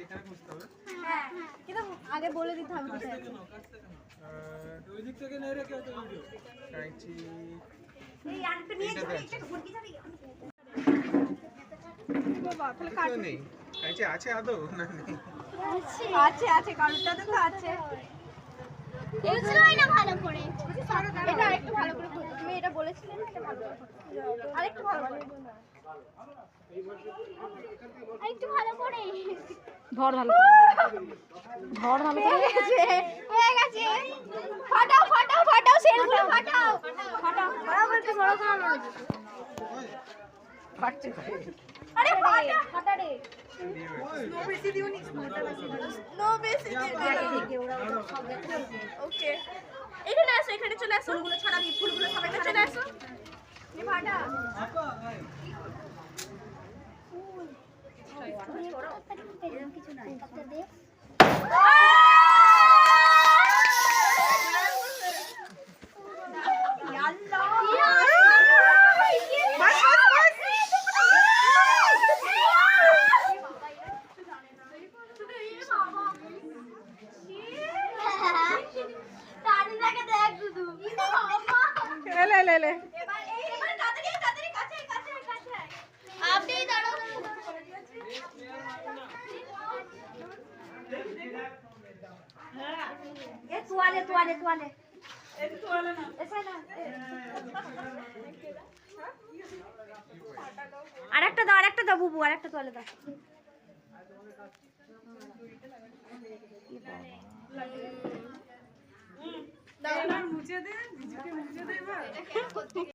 এখানে খুঁজতে হবে। হ্যাঁ কিন্তু আগে বলে দিতে হবে কোথায় আছে। ওই দিক থেকে নেই রেখে তো ভিডিও কাইচি এই আনতে নিয়ে যাবে এটা ঘুরকি যাবে বাবা তাহলে কাট নেই কাইচি আছে আদৌ না নেই আছে আছে কারণটাতে তো আছে বুঝলোই না ভালো করে। এটা একটু ভালো করে খোঁজো তুমি এটা বলেছিলে না এটা ভালো করে খোঁজো আরেকটু ভালো করে একটু ভালো করে ধর ভালো করে ধর ভালো করে হয়ে গেছে। ফাটাও ফাটাও ফাটাও সেলগুলো ফাটাও ফাটাও বলতে বড় করে ফাটছে আরে ফাটা ফাটা রে নো বেশি দিও ওকে এখানে আসো এখানে চলে আসো ফুলগুলো ছড়াবি ফুলগুলো সবাই চলে আসো এই ফাটা এরকম কিছু নাই একটা দে ले तुआले আরেকটা দাও বুবু আরেকটা তোয়ালে দাও মুছে দে নিজেকে মুছে দে